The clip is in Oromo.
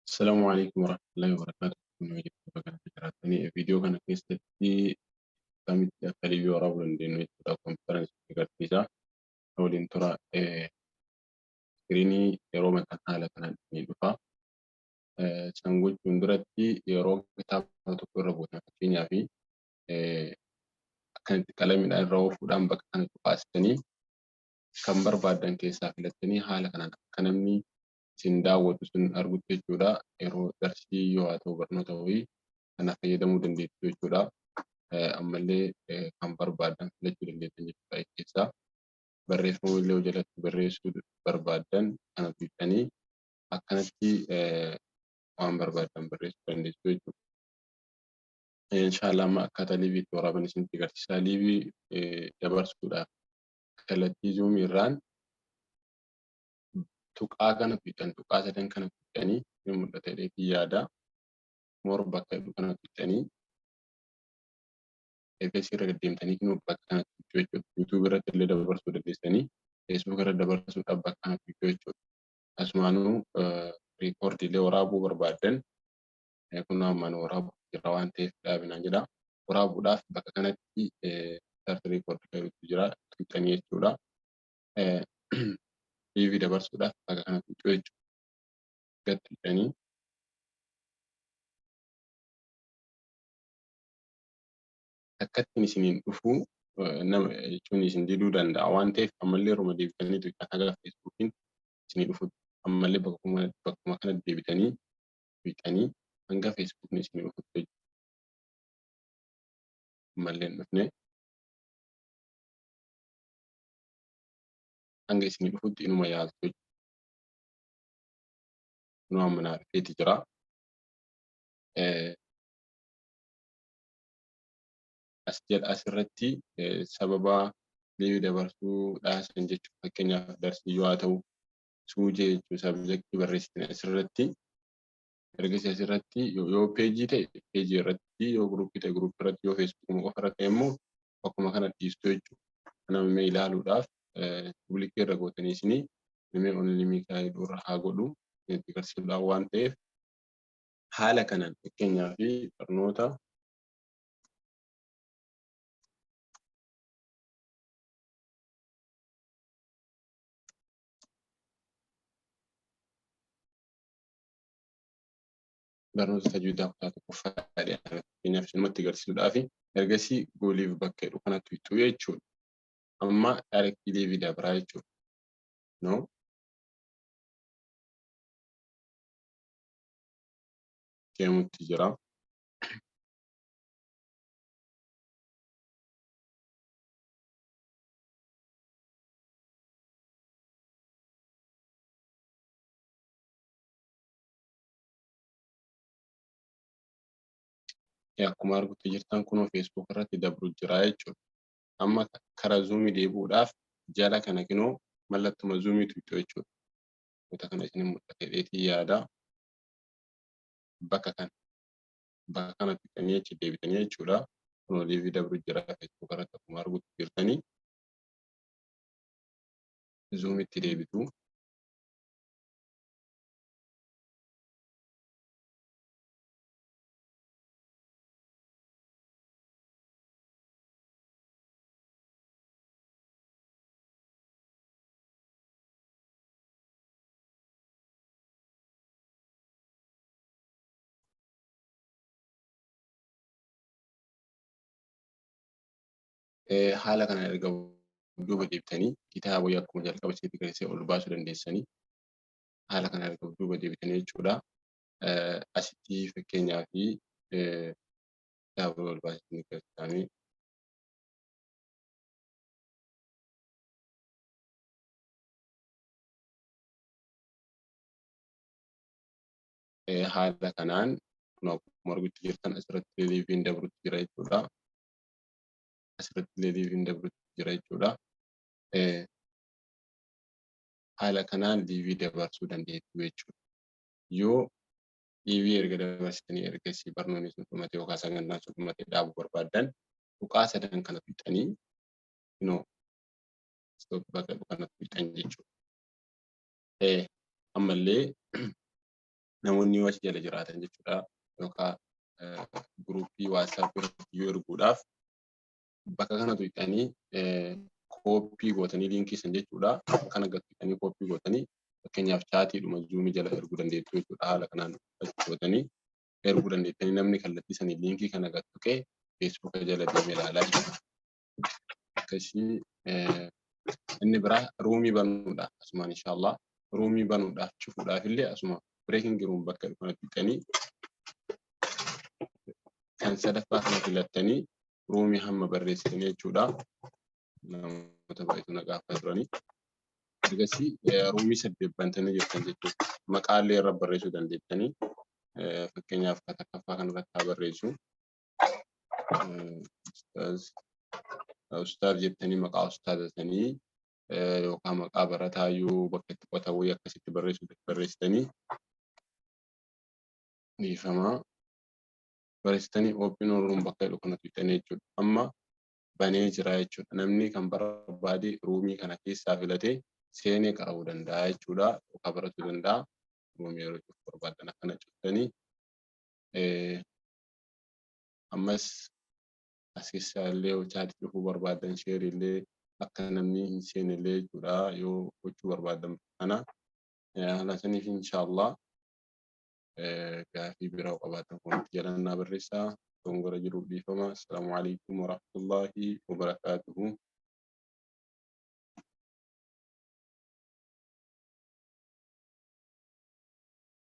السلام عليكم ورحمة الله وبركاته. فيديو كان كيستي كامل تكاليف ورابط لأنه يتبع كونفرنس في كارتيزا أو الانترا سكريني يروم كان حالة كان ميلوفا سانجول كندرتي يروم كتاب تقول ربوتنا فينيا في كانت كلام من الروف ودام بك كانت تقاستني كم بربادن كيسا فلتني حالة كان isin daawwatu sun argutti jechuudha. Yeroo darsii yoo haa ta'u barnoota wayii kana fayyadamuu dandeessu jechuudha. Ammallee kan barbaadan filachuu dandeessan jechuudha. Keessaa barreeffama illee jalatti barreessuu barbaadan kana tuqxanii akkanatti waan barbaadan barreessuu dandeessu jechuudha. Inshaallah amma akkaataa liivii itti waraaban isinitti agarsiisa. Liivii dabarsuudhaaf kallattii zuumii irraan tuqaa kana tuqxan tuqaa sadan kana tuqxanii ni mul'ata jedheetii yaada. Moor bakka jedhu kana tuqxanii ergasii irra deddeemtanii kunuu bakka kana tuqxuu jechuudha. YouTube irratti illee dabarsuu dandeessanii Facebook irra dabarsuudhaaf bakka kana tuqxuu jechuudha. Asumaanuu riikoordii illee waraabuu barbaadan kun ammaan waraabuu jira waan ta'eef dhaabinaan jedha. Waraabuudhaaf bakka kanatti sarti riikoordii kan jira tuqxanii jechuudha. Liivii dabarsuudhaaf bakka kana tuqxuu jechuudha. Gad tuqxanii akkattiin isiniin dhufuu nama jechuun isin diduu danda'a waan ta'eef ammallee yeroo deebitanii tuqxan haga feesbuukiin isinii dhufu ammallee bakkuma kana deebitanii tuqxanii hanga feesbuukiin isinii dhufutti ammallee hin dhufne hanga isinii dhufutti inuma yaaltu jechuudha. Kunoo amma naa dhufeeti jira. Asirratti sababa liivii dabarsuu dhaasan jechuudha. Fakkeenyaaf darsii yoo haa ta'u suujee jechuun sabjektii barreessitan asirratti ergasii asirratti yoo peejii ta'e peejii irratti yoo guruupii ta'e guruupii irratti yoo feesbuukuma qofa irra ta'e immoo bakkuma kana dhiistuu jechuudha. Kana mee ilaaluudhaaf publikii irra gootanii isinii mee onlii miikaa'iluu irra haa godhu itti agarsiisuudhaaf waan ta'eef haala kanaan fakkeenyaa fi barnoota tajaajilaaf taatu qofaa fakkeenyaaf isinumatti agarsiisuudhaaf ergasii gooliif bakka jedhu kanatti tuqxuu jechuudha. Amma direct liivii dabraa jechuudha. No deemutti jira. Akkuma argutti jirtan kunoo feesbuuk irratti dabru jira jechuudha. Amma karaa zuumii deebi'uudhaaf jala kana kunoo mallattuma zuumii tuqxuu jechuudha. Wanta kana isin mul'ata jedheetii yaada. Bakka kana tuqxanii achi deebitanii jechuudha. Kunoo liivii dabru jira feesbuuk irratti akkuma argutti jirtanii zuumiitti deebitu. Haala kana erga duuba deebitanii kitaaba wayii akkuma jalqaba isinitti agarsiisee ol baasuu dandeessanii haala kana erga duuba deebitanii jechuudha. Asitti fakkeenyaa fi kitaaba ol baasuu agarsiisanii haala kanaan akkuma argutti jirtan asirratti liiviin dabrutti jira jechuudha. Asirratti liiviin dabrutti jira jechuudha. Haala kanaan liivii dabarsuu dandeessu jechuudha. Yoo liivii erga dabarsitanii ergasii barnoonni sun dhumate yookaan sagantaan sun dhumate dhaabuu barbaadan tuqaa sadan kana tuqxanii bakka kana tuqxan jechuudha. Ammallee namoonni yoo achi jala jiraatan jechuudha yookaan guruupii WhatsApp irratti yoo erguudhaaf bakka kana tuqxanii kooppii gootanii liinkii san jechuudha. Kana gattanii kooppii gootanii fakkeenyaaf chaatiidhuma zuumii jala erguu dandeettu jechuudha. Haala kanaan gootanii erguu dandeettanii namni kallattii sanii liinkii kana gattuqee feesbuuka jala deemee ilaalaa jechuudha. Akkasii inni biraa ruumii banuudha. Asumaan inshaallah ruumii banuudhaaf cufuudhaaf illee asuma breaking room bakka kana tuqxanii kan sadaffaa kana filattanii ruumii hamma barreessitanii jechuudha. Namoota baay'eetu na gaafachaa turanii. Ergasii ruumii 8 bantanii jirtan jechuudha. Maqaalee irra barreessuu dandeettanii fakkeenyaaf takkaffaa kanarratti haa barreessu. Ustaaz jettanii maqaa ustaazatanii yookaan maqaa barataa yoo bakka itti qo'atan akkasitti barreessitanii dhiifamaa barreessitanii open room bakka jedhu kana tuqxanii jechuudha. Amma banee jira jechuudha. Namni kan barbaade ruumii kana keessaa filatee seenee qara'uu danda'a jechuudha. Yookaan baratuu danda'a. Ruumii yeroo cufu barbaadan akkana cuftanii ammas as keessaa illee chaatii cufuu barbaadan sheerii illee akka namni hin seenne illee jechuudha yoo gochuu barbaadan kana haala saniif inshaallah gaafii biraa qabaatan kunuutti jalannaa barreessaa. Dongora jiruuf dhiifama. Assalaamu alaikum warahmatullaahi wabarakaatuhu.